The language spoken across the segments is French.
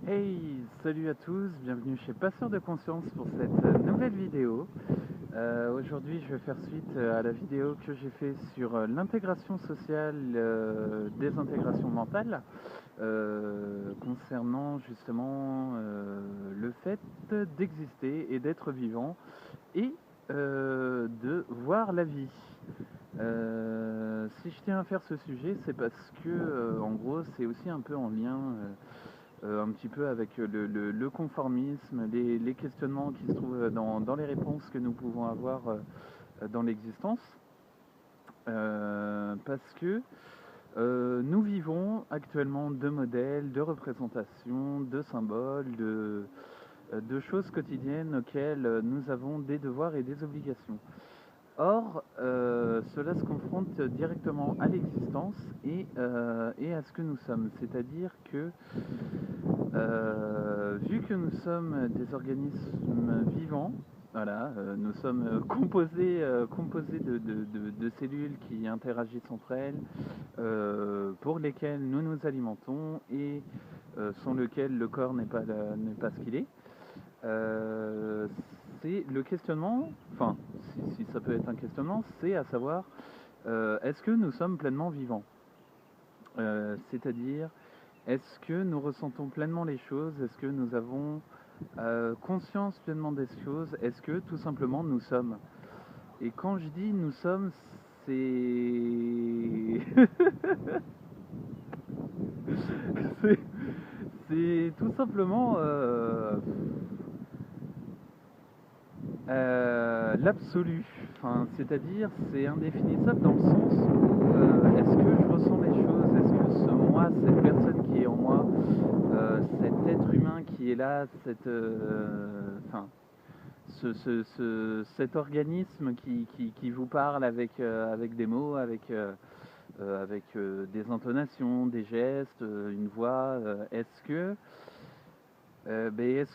Hey, salut à tous, bienvenue chez Passeur de Conscience pour cette nouvelle vidéo. Aujourd'hui, je vais faire suite à la vidéo que j'ai fait sur l'intégration sociale, désintégration mentale, concernant justement le fait d'exister et d'être vivant et de voir la vie. Si je tiens à faire ce sujet, c'est parce que, en gros, c'est aussi un peu en lien un petit peu avec le conformisme, les questionnements qui se trouvent dans les réponses que nous pouvons avoir dans l'existence. Parce que nous vivons actuellement de modèles, de représentations, de symboles, de choses quotidiennes auxquelles nous avons des devoirs et des obligations. Or, cela se confronte directement à l'existence et à ce que nous sommes. C'est-à-dire que, vu que nous sommes des organismes vivants, voilà, nous sommes composés de cellules qui interagissent entre elles, pour lesquelles nous nous alimentons et sans lesquelles le corps n'est pas ce qu'il est. C'est le questionnement, enfin, si ça peut être un questionnement, c'est à savoir, est-ce que nous sommes pleinement vivants? C'est-à-dire, est-ce que nous ressentons pleinement les choses? Est-ce que nous avons conscience pleinement des choses? Est-ce que tout simplement nous sommes? Et quand je dis nous sommes, c'est... c'est... c'est tout simplement l'absolu. Enfin, c'est-à-dire, c'est indéfinissable dans le sens où est-ce que je ressens les choses? Est-ce que ce moi, cette personne qui est en moi, cet être humain qui est là, enfin, cet organisme qui vous parle avec des mots, avec des intonations, des gestes, une voix, est-ce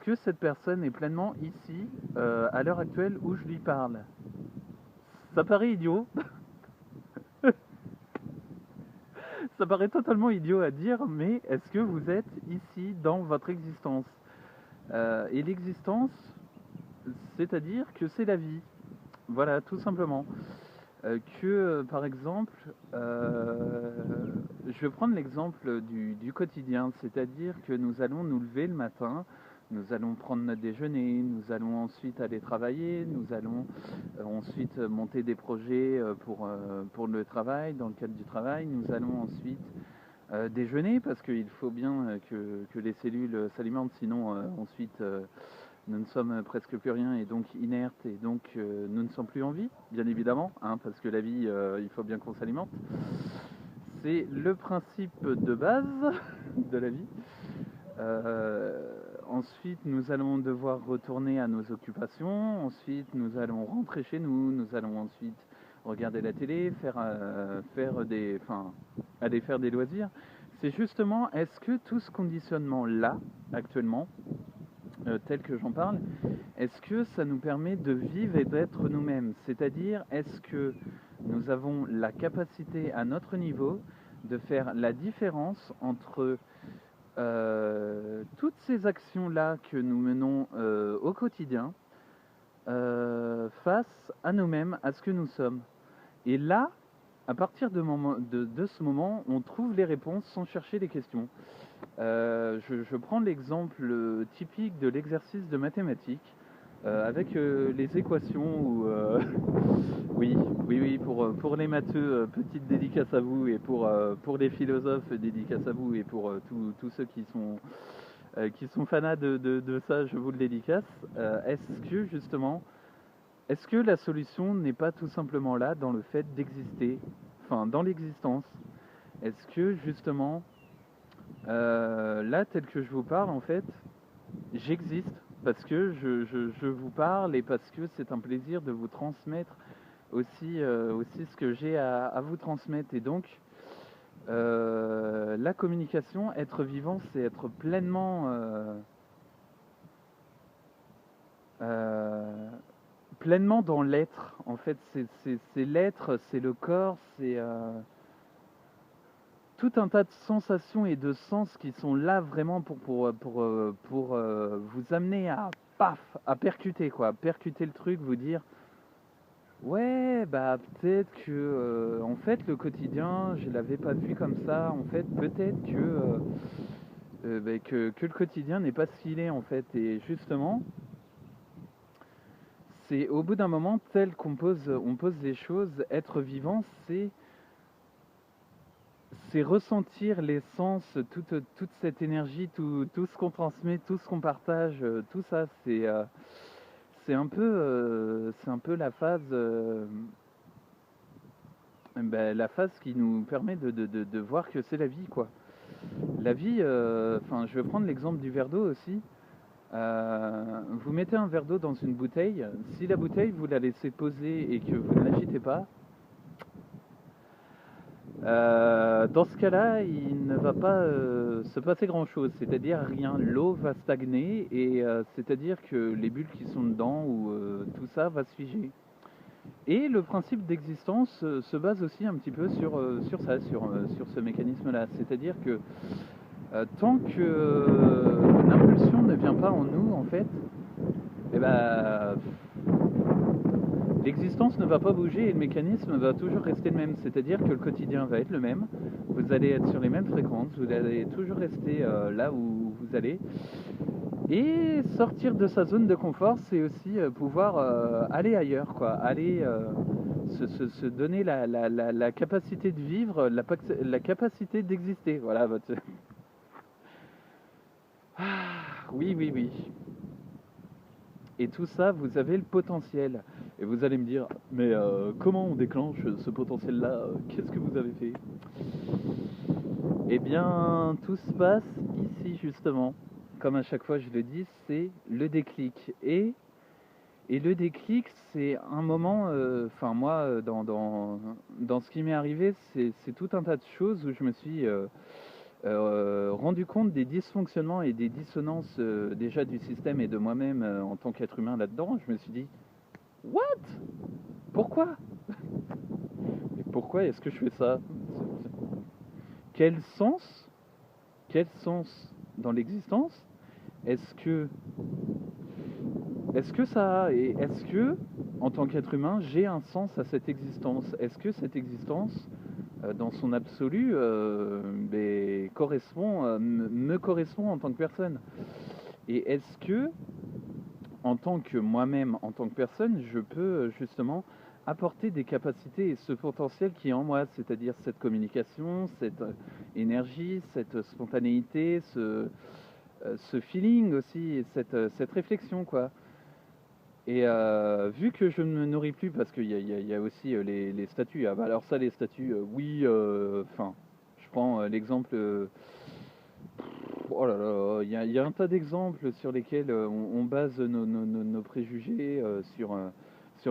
que cette personne est pleinement ici, à l'heure actuelle où je lui parle? Ça paraît idiot, ça paraît totalement idiot à dire, mais est-ce que vous êtes ici dans votre existence? Et l'existence, c'est-à-dire que c'est la vie. Voilà, tout simplement. Par exemple, je vais prendre l'exemple du quotidien, c'est-à-dire que nous allons nous lever le matin, nous allons prendre notre déjeuner, nous allons ensuite aller travailler, nous allons ensuite monter des projets pour le travail, dans le cadre du travail, nous allons ensuite déjeuner parce qu'il faut bien que les cellules s'alimentent, sinon ensuite nous ne sommes presque plus rien et donc inertes et donc nous ne sommes plus en vie, bien évidemment, hein, parce que la vie, il faut bien qu'on s'alimente. C'est le principe de base de la vie. Ensuite, nous allons devoir retourner à nos occupations. Ensuite, nous allons rentrer chez nous. Nous allons ensuite regarder la télé, aller faire des loisirs. C'est justement, est-ce que tout ce conditionnement-là, actuellement, tel que j'en parle, est-ce que ça nous permet de vivre et d'être nous-mêmes? C'est-à-dire, est-ce que nous avons la capacité à notre niveau de faire la différence entre toutes ces actions-là que nous menons au quotidien face à nous-mêmes, à ce que nous sommes? Et là, à partir de ce moment, on trouve les réponses sans chercher les questions. Je prends l'exemple typique de l'exercice de mathématiques avec les équations où, oui, oui, oui, pour les matheux, petite dédicace à vous, et pour les philosophes, dédicace à vous, et pour tous ceux qui sont fanas de ça, je vous le dédicace. Est-ce que justement, est-ce que la solution n'est pas tout simplement là, dans le fait d'exister, enfin dans l'existence? Est-ce que justement, là, tel que je vous parle, en fait, j'existe parce que je vous parle et parce que c'est un plaisir de vous transmettre aussi ce que j'ai à vous transmettre. Et donc, la communication, être vivant, c'est être euh, pleinement dans l'être. En fait, c'est l'être, c'est le corps, c'est tout un tas de sensations et de sens qui sont là vraiment pour vous amener à paf, à percuter quoi, percuter le truc, vous dire ouais bah peut-être que en fait le quotidien je l'avais pas vu comme ça, en fait peut-être que le quotidien n'est pas ce qu'il est en fait, et justement c'est au bout d'un moment tel on pose les choses, être vivant c'est ressentir l'essence, toute cette énergie, tout ce qu'on transmet, tout ce qu'on partage, tout ça, c'est un peu la phase qui nous permet de voir que c'est la vie, quoi. La vie, enfin, je vais prendre l'exemple du verre d'eau aussi. Vous mettez un verre d'eau dans une bouteille. Si la bouteille, vous la laissez poser et que vous ne l'agitez pas, dans ce cas-là, il ne va pas se passer grand-chose, c'est-à-dire rien. L'eau va stagner et c'est-à-dire que les bulles qui sont dedans ou tout ça va se figer. Et le principe d'existence se base aussi un petit peu sur ça, sur ce mécanisme-là. C'est-à-dire que tant que l'impulsion ne vient pas en nous, en fait, eh ben, l'existence ne va pas bouger et le mécanisme va toujours rester le même. C'est-à-dire que le quotidien va être le même. Vous allez être sur les mêmes fréquences, vous allez toujours rester là où vous allez. Et sortir de sa zone de confort, c'est aussi pouvoir aller ailleurs, quoi. Aller se donner la capacité de vivre, la capacité d'exister. Voilà, votre... Ah, oui, oui, oui. Et tout ça, vous avez le potentiel. Et vous allez me dire, mais comment on déclenche ce potentiel-là? Qu'est-ce que vous avez fait? Eh bien, tout se passe ici, justement. Comme à chaque fois je le dis, c'est le déclic. Et le déclic, c'est un moment, enfin moi, dans ce qui m'est arrivé, c'est tout un tas de choses où je me suis rendu compte des dysfonctionnements et des dissonances déjà du système et de moi-même en tant qu'être humain là-dedans. Je me suis dit, what? Pourquoi? Et pourquoi est-ce que je fais ça? Quel sens? Quel sens dans l'existence? Est-ce que Est-ce que ça a, et est-ce que, en tant qu'être humain, j'ai un sens à cette existence? Est-ce que cette existence, dans son absolu, correspond, me correspond en tant que personne? Et est-ce que, en tant que moi-même, en tant que personne, je peux justement apporter des capacités et ce potentiel qui est en moi, c'est-à-dire cette communication, cette énergie, cette spontanéité, ce feeling aussi, et cette réflexion, quoi. Et vu que je ne me nourris plus, parce qu'il y a aussi les statues. Ah bah alors ça, les statues, oui, enfin, je prends l'exemple. Oh là là, il y a un tas d'exemples sur lesquels on base nos préjugés sur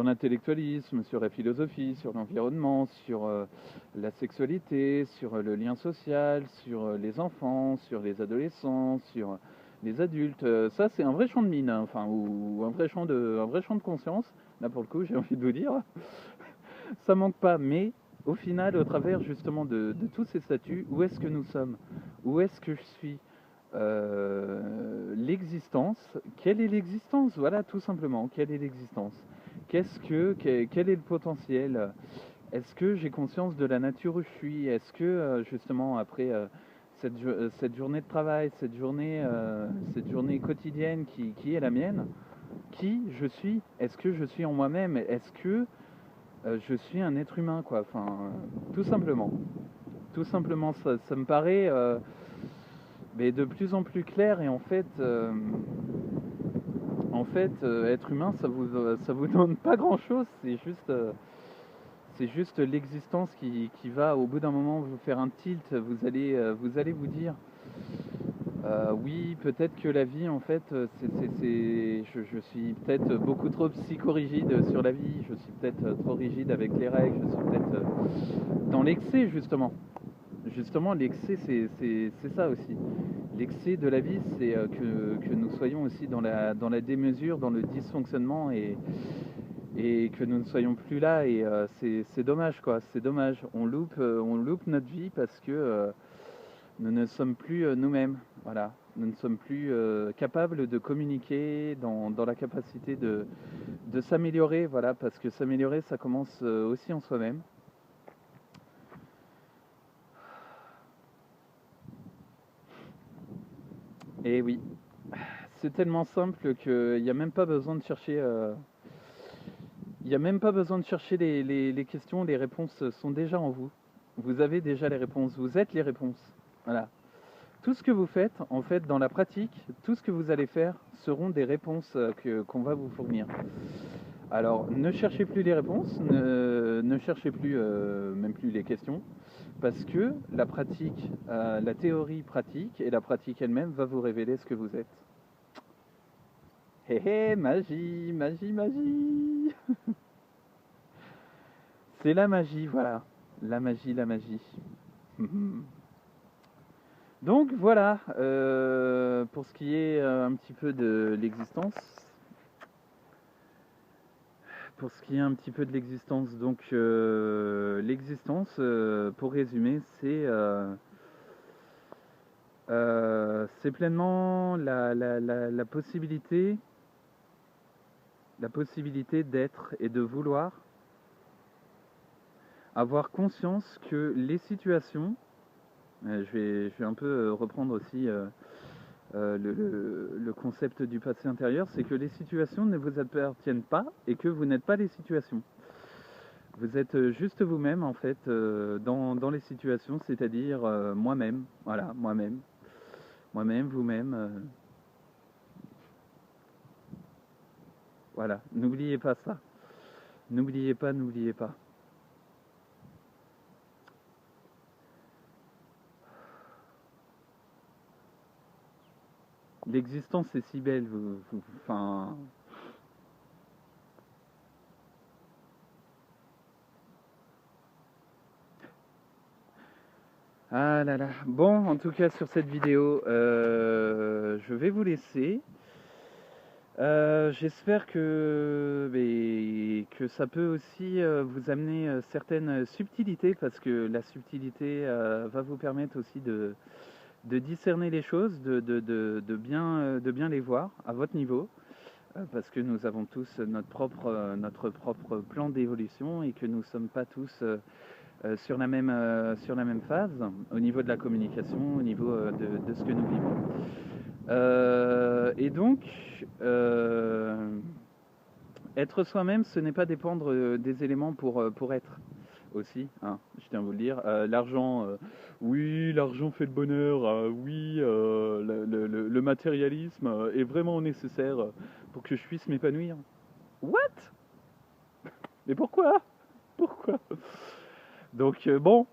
l'intellectualisme, sur la philosophie, sur l'environnement, sur la sexualité, sur le lien social, sur les enfants, sur les adolescents, sur les adultes. Ça, c'est un vrai champ de mine, hein, enfin, ou un vrai champ de conscience. Là, pour le coup, j'ai envie de vous dire, ça manque pas. Mais au final, au travers justement de tous ces statuts, où est-ce que nous sommes? Où est-ce que je suis? L'existence, quelle est l'existence? Voilà, tout simplement, quelle est l'existence? Quel est le potentiel? Est-ce que j'ai conscience de la nature où je suis? Est-ce que justement après cette journée de travail, cette journée quotidienne qui est la mienne, qui je suis? Est-ce que je suis en moi-même? Est-ce que je suis un être humain, quoi? Enfin, tout simplement, ça me paraît mais de plus en plus clair. Et être humain, ça vous donne pas grand-chose. C'est juste l'existence qui va, au bout d'un moment, vous faire un tilt. Vous allez vous dire, oui, peut-être que la vie, en fait, je suis peut-être beaucoup trop psychorigide sur la vie. Je suis peut-être trop rigide avec les règles. Je suis peut-être dans l'excès, justement. Justement, l'excès, c'est ça aussi. L'excès de la vie, c'est que nous soyons aussi dans la démesure, dans le dysfonctionnement. et que nous ne soyons plus là. Et c'est dommage, quoi. C'est dommage. On loupe notre vie parce que nous ne sommes plus nous-mêmes. Voilà. Nous ne sommes plus capables de communiquer dans la capacité de s'améliorer. Voilà, parce que s'améliorer, ça commence aussi en soi-même. Et oui, c'est tellement simple qu'il n'y a même pas besoin de chercher. Il n'y a même pas besoin de chercher les questions, les réponses sont déjà en vous. Vous avez déjà les réponses, vous êtes les réponses. Voilà. Tout ce que vous faites, en fait, dans la pratique, tout ce que vous allez faire seront des réponses qu'on va vous fournir. Alors, ne cherchez plus les réponses, ne cherchez plus, même plus les questions, parce que la pratique, la théorie pratique et la pratique elle-même va vous révéler ce que vous êtes. Hé hé, magie, magie, magie. C'est la magie, voilà. La magie, la magie. Donc voilà, pour ce qui est un petit peu de l'existence. Pour ce qui est un petit peu de l'existence, donc l'existence, pour résumer, c'est pleinement la possibilité d'être et de vouloir avoir conscience que les situations, je vais un peu reprendre aussi le concept du passé intérieur, c'est que les situations ne vous appartiennent pas et que vous n'êtes pas les situations. Vous êtes juste vous-même en fait dans les situations, c'est-à-dire moi-même, voilà, moi-même, moi-même, vous-même, voilà. N'oubliez pas ça. N'oubliez pas, n'oubliez pas. L'existence est si belle, enfin. Ah là là. Bon, en tout cas sur cette vidéo, je vais vous laisser. J'espère que ça peut aussi vous amener certaines subtilités parce que la subtilité va vous permettre aussi de discerner les choses, de bien les voir à votre niveau parce que nous avons tous notre propre plan d'évolution et que nous ne sommes pas tous sur la même phase au niveau de la communication, au niveau de ce que nous vivons. Et donc, être soi-même, ce n'est pas dépendre des éléments pour être aussi, hein, je tiens à vous le dire. L'argent, oui, l'argent fait le bonheur, oui, le matérialisme est vraiment nécessaire pour que je puisse m'épanouir. What? Mais pourquoi? Pourquoi? Donc bon,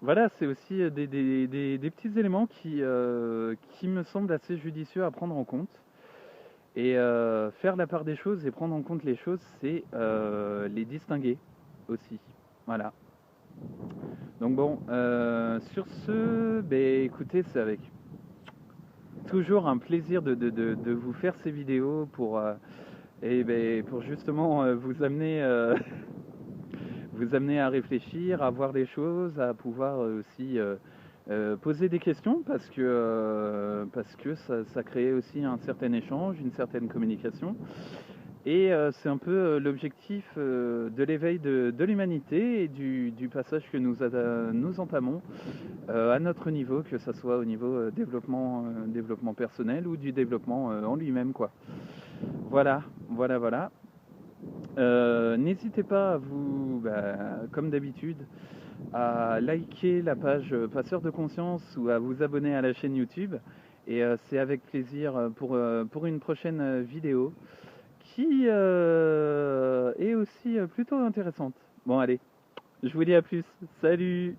voilà, c'est aussi des petits éléments qui me semblent assez judicieux à prendre en compte. Et faire la part des choses et prendre en compte les choses, c'est les distinguer aussi. Voilà. Donc bon, sur ce, ben, écoutez, c'est avec toujours un plaisir de vous faire ces vidéos et ben, pour justement vous amener, vous amener à réfléchir, à voir les choses, à pouvoir aussi poser des questions parce que ça crée aussi un certain échange, une certaine communication. Et c'est un peu l'objectif de l'éveil de l'humanité et du passage que nous entamons à notre niveau, que ce soit au niveau développement personnel ou du développement en lui-même, quoi. Voilà, voilà, voilà. N'hésitez pas à vous, comme d'habitude, à liker la page Passeur de Conscience ou à vous abonner à la chaîne YouTube. Et c'est avec plaisir pour une prochaine vidéo qui est aussi plutôt intéressante. Bon, allez, je vous dis à plus. Salut.